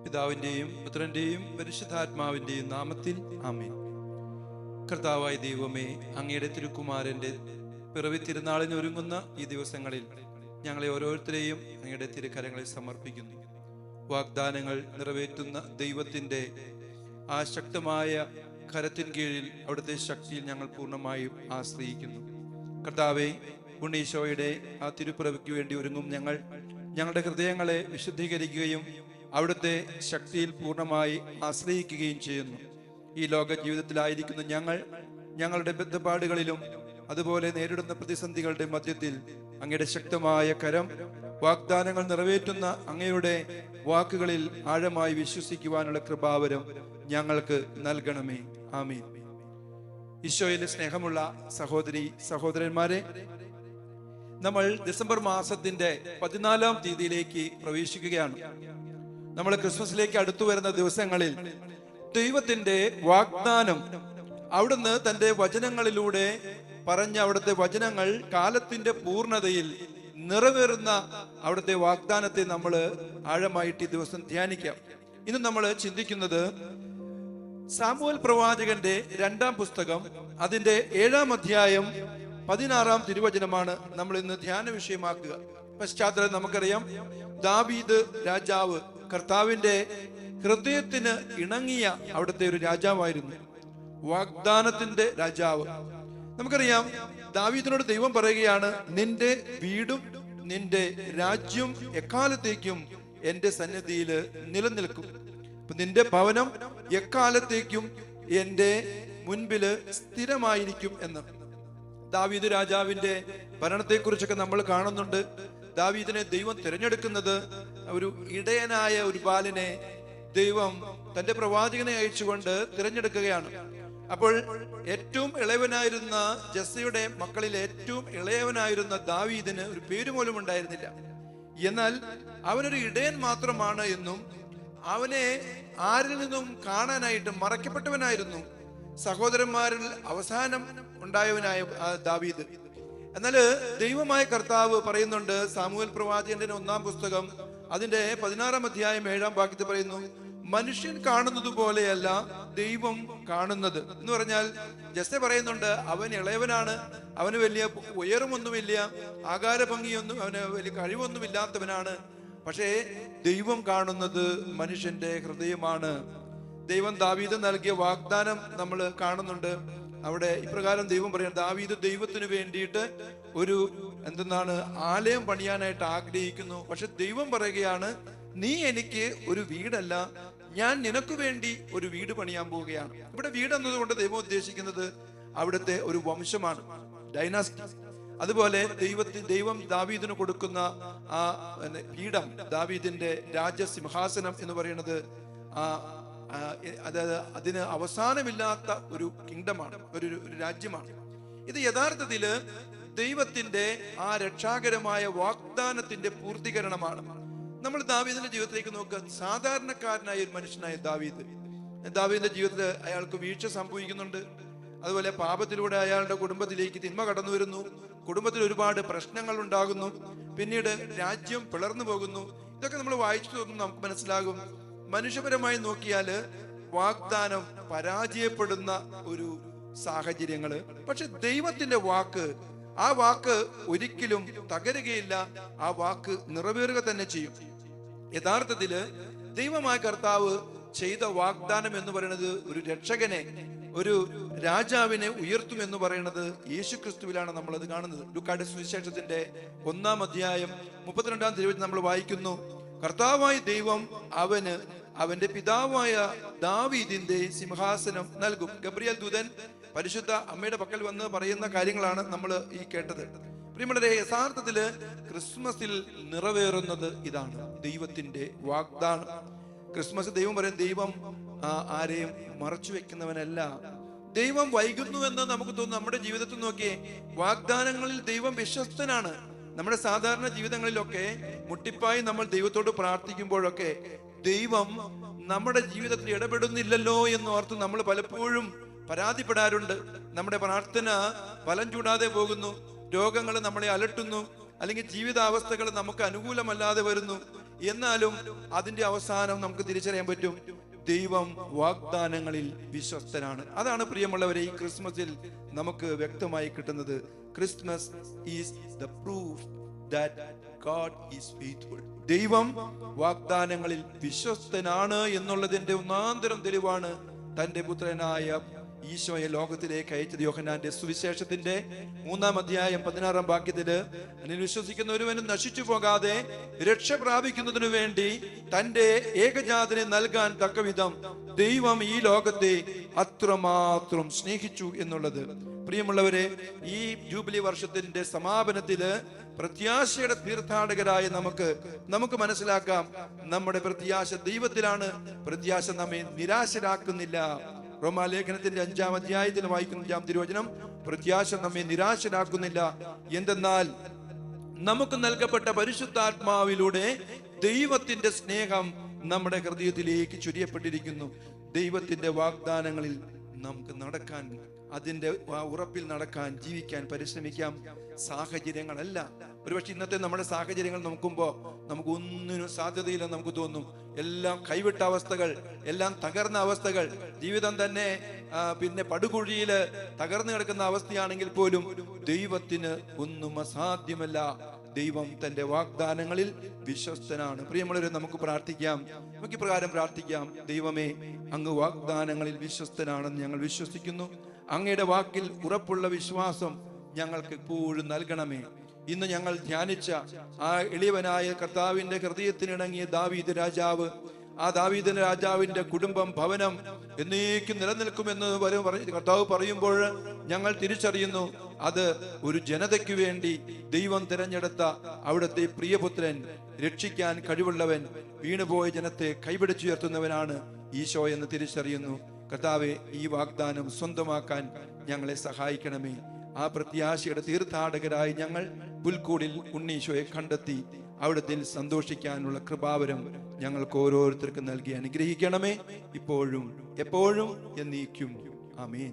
പിതാവിൻ്റെയും പുത്രൻ്റെയും പരിശുദ്ധാത്മാവിൻ്റെയും നാമത്തിൽ ആമേൻ. കർത്താവായ ദൈവമേ, അങ്ങയുടെ തിരുക്കുമാരൻ്റെ പിറവി തിരുനാളിന് ഒരുങ്ങുന്ന ഈ ദിവസങ്ങളിൽ ഞങ്ങളെ ഓരോരുത്തരെയും അങ്ങയുടെ തിരുക്കരങ്ങളിൽ സമർപ്പിക്കുന്നു. വാഗ്ദാനങ്ങൾ നിറവേറ്റുന്ന ദൈവത്തിൻ്റെ ആ ശക്തമായ കരത്തിൻ കീഴിൽ അവിടുത്തെ ശക്തിയിൽ ഞങ്ങൾ പൂർണ്ണമായും ആശ്രയിക്കുന്നു. കർത്താവെ, ഉണ്ണീശോയുടെ ആ തിരുപ്പിറവിക്ക് വേണ്ടി ഒരുങ്ങും ഞങ്ങളുടെ ഹൃദയങ്ങളെ വിശുദ്ധീകരിക്കുകയും അവിടുത്തെ ശക്തിയിൽ പൂർണ്ണമായി ആശ്രയിക്കുകയും ചെയ്യുന്നു. ഈ ലോക ജീവിതത്തിലായിരിക്കുന്ന ഞങ്ങളുടെ ബന്ധപ്പാടുകളിലും അതുപോലെ നേരിടുന്ന പ്രതിസന്ധികളുടെ മധ്യത്തിൽ അങ്ങയുടെ ശക്തമായ കരം, വാഗ്ദാനങ്ങൾ നിറവേറ്റുന്ന അങ്ങയുടെ വാക്കുകളിൽ ആഴമായി വിശ്വസിക്കുവാനുള്ള കൃപാവരം ഞങ്ങൾക്ക് നൽകണമേ. ആമീൻ. ഈശോയിലെ സ്നേഹമുള്ള സഹോദരി സഹോദരന്മാരെ, നമ്മൾ ഡിസംബർ മാസത്തിന്റെ 14-ാം തീയതിയിലേക്ക് പ്രവേശിക്കുകയാണ്. നമ്മൾ ക്രിസ്മസിലേക്ക് അടുത്തു വരുന്ന ദിവസങ്ങളിൽ ദൈവത്തിന്റെ വാഗ്ദാനം, അവിടുന്ന് തന്റെ വചനങ്ങളിലൂടെ പറഞ്ഞ അവിടുത്തെ വചനങ്ങൾ കാലത്തിന്റെ പൂർണ്ണതയിൽ നിറവേറുന്ന അവിടുത്തെ വാഗ്ദാനത്തെ നമ്മൾ ആഴമായിട്ട് ഈ ദിവസം ധ്യാനിക്കാം. ഇന്ന് നമ്മൾ ചിന്തിക്കുന്നത് സാമുവേൽ പ്രവാചകന്റെ 2-ാം പുസ്തകം, അതിന്റെ 7-ാം അധ്യായം 16-ാം തിരുവചനമാണ് നമ്മൾ ഇന്ന് ധ്യാന വിഷയമാക്കുക. പശ്ചാത്തലം നമുക്കറിയാം. ദാവീദ് രാജാവ് കർത്താവിന്റെ ഹൃദയത്തിന് ഇണങ്ങിയ അവിടുത്തെ ഒരു രാജാവായിരുന്നു, വാഗ്ദാനത്തിന്റെ രാജാവ്. നമുക്കറിയാം, ദാവീദിനോട് ദൈവം പറയുകയാണ്, നിന്റെ വീടും നിന്റെ രാജ്യം എക്കാലത്തേക്കും എന്റെ സന്നിധിയിൽ നിലനിൽക്കും. നിന്റെ ഭവനം എക്കാലത്തേക്കും എന്റെ മുൻപില് സ്ഥിരമായിരിക്കും എന്ന്. ദാവീദ് രാജാവിന്റെ ഭരണത്തെക്കുറിച്ചൊക്കെ നമ്മൾ കാണുന്നുണ്ട്. ദാവീദിനെ ദൈവം തിരഞ്ഞെടുക്കുന്നത്, ഒരു ഇടയനായ ഒരു ബാലനെ ദൈവം തന്റെ പ്രവാചകനെ അയച്ചുകൊണ്ട് തിരഞ്ഞെടുക്കുകയാണ്. അപ്പോൾ ഏറ്റവും ഇളയവനായിരുന്ന ജസ്സയുടെ മക്കളിൽ ഏറ്റവും ഇളയവനായിരുന്ന ദാവീദിന് ഒരു പേര് പോലും ഉണ്ടായിരുന്നില്ല. എന്നാൽ അവനൊരു ഇടയൻ മാത്രമാണ് എന്നും അവനെ ആരിൽ നിന്നും കാണാനായിട്ട് മറയ്ക്കപ്പെട്ടവനായിരുന്നു, സഹോദരന്മാരിൽ അവസാനം ഉണ്ടായവനായ ദാവീദ്. എന്നാൽ ദൈവമായ കർത്താവ് പറയുന്നുണ്ട്, സാമുവേൽ പ്രവാചകന്റെ 1-ാം പുസ്തകം അതിന്റെ 16-ാം അധ്യായം 7-ാം വാക്യത്തിൽ പറയുന്നു, മനുഷ്യൻ കാണുന്നത് പോലെയല്ല ദൈവം കാണുന്നത് എന്ന് പറഞ്ഞാൽ, ജസ്സെ പറയുന്നുണ്ട്, അവൻ ഇളയവനാണ്, അവന് വലിയ ഉയരമൊന്നുമില്ല, ആകാര ഭംഗിയൊന്നും, അവന് വലിയ കഴിവൊന്നുമില്ലാത്തവനാണ്. പക്ഷേ ദൈവം കാണുന്നത് മനുഷ്യന്റെ ഹൃദയമാണ്. ദൈവം ദാവീദ് നൽകിയ വാഗ്ദാനം നമ്മൾ കാണുന്നുണ്ട്. അവിടെ ഇപ്രകാരം ദൈവം പറയുന്നത്, ദാവീദ് ദൈവത്തിന് വേണ്ടിയിട്ട് ഒരു ആലയം പണിയാനായിട്ട് ആഗ്രഹിക്കുന്നു. പക്ഷെ ദൈവം പറയുകയാണ്, നീ എനിക്ക് ഒരു വീടല്ല, ഞാൻ നിനക്ക് വേണ്ടി ഒരു വീട് പണിയാൻ പോവുകയാണ്. ഇവിടെ വീട് എന്നതുകൊണ്ട് ദൈവം ഉദ്ദേശിക്കുന്നത് അവിടുത്തെ ഒരു വംശമാണ്, ഡൈനാസ്റ്റി. അതുപോലെ ദൈവം ദാവീദിന് കൊടുക്കുന്ന ആ പീഠം, ദാവീദിന്റെ രാജസിംഹാസനം എന്ന് പറയുന്നത് അതായത് അതിന് അവസാനമില്ലാത്ത ഒരു കിങ്ഡമാണ്, ഒരു രാജ്യമാണ്. ഇത് യഥാർത്ഥത്തില് ദൈവത്തിന്റെ ആ രക്ഷാകരമായ വാഗ്ദാനത്തിന്റെ പൂർത്തീകരണമാണ്. നമ്മൾ ദാവീദിന്റെ ജീവിതത്തിലേക്ക് നോക്കുക. സാധാരണക്കാരനായ ഒരു മനുഷ്യനായ ദാവീദിന്റെ ജീവിതത്തിൽ അയാൾക്ക് വീഴ്ച സംഭവിക്കുന്നുണ്ട്. അതുപോലെ പാപത്തിലൂടെ അയാളുടെ കുടുംബത്തിലേക്ക് തിന്മ കടന്നു വരുന്നു, കുടുംബത്തിൽ ഒരുപാട് പ്രശ്നങ്ങൾ ഉണ്ടാകുന്നു, പിന്നീട് രാജ്യം പിളർന്നു പോകുന്നു. ഇതൊക്കെ നമ്മൾ വായിച്ചു തോന്നുന്നു, നമുക്ക് മനസ്സിലാകും. മനുഷ്യപരമായി നോക്കിയാല് വാഗ്ദാനം പരാജയപ്പെടുന്ന ഒരു സാഹചര്യങ്ങള്. പക്ഷെ ദൈവത്തിന്റെ വാക്ക്, ആ വാക്ക് ഒരിക്കലും തകരുകയില്ല, ആ വാക്ക് നിറവേറുക തന്നെ ചെയ്യും. യഥാർത്ഥത്തില് ദൈവമായ കർത്താവ് ചെയ്ത വാഗ്ദാനം എന്ന് പറയുന്നത് ഒരു രക്ഷകനെ, ഒരു രാജാവിനെ ഉയർത്തും എന്ന് പറയുന്നത് യേശുക്രിസ്തുവിലാണ് നമ്മളത് കാണുന്നത്. ലൂക്കായുടെ സുവിശേഷത്തിന്റെ 1-ാം അധ്യായം 32-ാം തിരുവചനം നമ്മൾ വായിക്കുന്നു, കർത്താവായ ദൈവം അവന്റെ പിതാവായ ദാവീദിന്റെ സിംഹാസനം നൽകും. ഗബ്രിയേൽ ദൂതൻ പരിശുദ്ധ അമ്മയുടെ പക്കൽ വന്ന് പറയുന്ന കാര്യങ്ങളാണ് നമ്മൾ ഈ കേട്ടത്. പ്രിയമുള്ളവരെ, യഥാർത്ഥത്തില് ക്രിസ്മസിൽ നിറവേറുന്നത് ഇതാണ്, ദൈവത്തിന്റെ വാഗ്ദാനം. ക്രിസ്മസ് ദൈവം പറയും, ദൈവം ആരെയും മറച്ചു വെക്കുന്നവനല്ല. ദൈവം വൈകുന്നു എന്ന് നമുക്ക് തോന്നുന്നു. നമ്മുടെ ജീവിതത്തിൽ നോക്കിയേ, വാഗ്ദാനങ്ങളിൽ ദൈവം വിശ്വസ്തനാണ്. നമ്മുടെ സാധാരണ ജീവിതങ്ങളിലൊക്കെ മുട്ടിപ്പായി നമ്മൾ ദൈവത്തോട് പ്രാർത്ഥിക്കുമ്പോഴൊക്കെ ദൈവം നമ്മുടെ ജീവിതത്തിൽ ഇടപെടുന്നില്ലല്ലോ എന്ന് ഓർത്ത് നമ്മൾ പലപ്പോഴും പരാതിപ്പെടാറുണ്ട്. നമ്മുടെ പ്രാർത്ഥന ഫലം ചൂടാതെ പോകുന്നു, രോഗങ്ങൾ നമ്മളെ അലട്ടുന്നു, അല്ലെങ്കിൽ ജീവിതാവസ്ഥകൾ നമുക്ക് അനുകൂലമല്ലാതെ വരുന്നു. എന്നാലും അതിന്റെ അവസാനം നമുക്ക് തിരിച്ചറിയാൻ പറ്റും, ദൈവം വാഗ്ദാനങ്ങളിൽ വിശ്വസ്തനാണ്. അതാണ് പ്രിയമുള്ളവരെ ഈ ക്രിസ്മസിൽ നമുക്ക് വ്യക്തമായി കിട്ടുന്നത്. Christmas is the proof that God is faithful. ദൈവം വാഗ്ദാനങ്ങളിൽ വിശ്വസ്തനാണ് എന്നുള്ളതിന്റെ ഒന്നാന്തരം തെളിവാണ് തന്റെ പുത്രനായ ഈശോയെ ലോകത്തിലേക്ക് അയച്ചത്. യോഹന്നാന്റെ സുവിശേഷത്തിന്റെ 3-ാം അധ്യായം 16-ാം വാക്യത്തില്, അതിൽ വിശ്വസിക്കുന്ന ഒരുവനും നശിച്ചു പോകാതെ രക്ഷ പ്രാപിക്കുന്നതിനു വേണ്ടി തന്റെ ഏകജാതനെ നൽകാൻ തക്കവിധം ദൈവം ഈ ലോകത്തെ അത്രമാത്രം സ്നേഹിച്ചു എന്നുള്ളത്. പ്രിയമുള്ളവരെ, ഈ ജൂബിലി വർഷത്തിന്റെ സമാപനത്തില് പ്രത്യാശയുടെ തീർത്ഥാടകരായ നമുക്ക് മനസ്സിലാക്കാം, നമ്മുടെ പ്രത്യാശ ദൈവത്തിലാണ്. പ്രത്യാശ നമ്മെ നിരാശരാക്കുന്നില്ല. റോമാലേഖനത്തിന്റെ 5-ാം അധ്യായത്തിൽ വായിക്കുന്ന 5-ാം തിരുവചനം, പ്രത്യാശ നമ്മെ നിരാശരാക്കുന്നില്ല. എന്തെന്നാൽ നമുക്ക് നൽകപ്പെട്ട പരിശുദ്ധാത്മാവിലൂടെ ദൈവത്തിന്റെ സ്നേഹം നമ്മുടെ ഹൃദയത്തിലേക്ക് ചൊരിയപ്പെട്ടിരിക്കുന്നു. ദൈവത്തിന്റെ വാഗ്ദാനങ്ങളിൽ നമുക്ക് നടക്കാൻ, അതിന്റെ ഉറപ്പിൽ നടക്കാൻ, ജീവിക്കാൻ പരിശ്രമിക്കാം. സാഹചര്യങ്ങളല്ല. ഒരുപക്ഷെ ഇന്നത്തെ നമ്മുടെ സാഹചര്യങ്ങൾ നോക്കുമ്പോൾ നമുക്ക് ഒന്നിനും സാധ്യതയില്ലെന്ന് നമുക്ക് തോന്നും. എല്ലാം കൈവിട്ട അവസ്ഥകൾ, എല്ലാം തകർന്ന അവസ്ഥകൾ, ജീവിതം തന്നെ പിന്നെ പടുകുഴിയില് തകർന്നു കിടക്കുന്ന അവസ്ഥയാണെങ്കിൽ പോലും ദൈവത്തിന് ഒന്നും അസാധ്യമല്ല. ദൈവം തന്റെ വാഗ്ദാനങ്ങളിൽ വിശ്വസ്തനാണ്. പ്രിയമുള്ളവരെ, നമുക്ക് പ്രാർത്ഥിക്കാം. നമുക്ക് ഇപ്രകാരം പ്രാർത്ഥിക്കാം: ദൈവമേ, അങ്ങ് വാഗ്ദാനങ്ങളിൽ വിശ്വസ്തനാണെന്ന് ഞങ്ങൾ വിശ്വസിക്കുന്നു. അങ്ങയുടെ വാക്കിൽ ഉറപ്പുള്ള വിശ്വാസം ഞങ്ങൾക്ക് എപ്പോഴും നൽകണമേ. ഇന്ന് ഞങ്ങൾ ധ്യാനിച്ച ആ എളിയവനായ കർത്താവിന്റെ ഹൃദയത്തിനിണങ്ങിയ ദാവീദ് രാജാവ്, ആ ദാവീദ് രാജാവിന്റെ കുടുംബം, ഭവനം എന്നേക്കും നിലനിൽക്കുമെന്ന് കർത്താവ് പറയുമ്പോൾ ഞങ്ങൾ തിരിച്ചറിയുന്നു, അത് ഒരു ജനതയ്ക്ക് വേണ്ടി ദൈവം തിരഞ്ഞെടുത്ത അവിടുത്തെ പ്രിയപുത്രൻ, രക്ഷിക്കാൻ കഴിവുള്ളവൻ, വീണുപോയ ജനത്തെ കൈപിടിച്ചുയർത്തുന്നവനാണ് ഈശോ എന്ന് തിരിച്ചറിയുന്നു. കർത്താവെ, ഈ വാഗ്ദാനം സ്വന്തമാക്കാൻ ഞങ്ങളെ സഹായിക്കണമേ. ആ പ്രത്യാശയുടെ തീർത്ഥാടകരായി ഞങ്ങൾ പുൽക്കൂടിൽ ഉണ്ണീശോയെ കണ്ടെത്തി അവിടത്തിൽ സന്തോഷിക്കാനുള്ള കൃപാവരം ഞങ്ങൾക്ക് ഓരോരുത്തർക്കും നൽകി അനുഗ്രഹിക്കണമേ, ഇപ്പോഴും എപ്പോഴും എന്നേക്കും. ആമേൻ.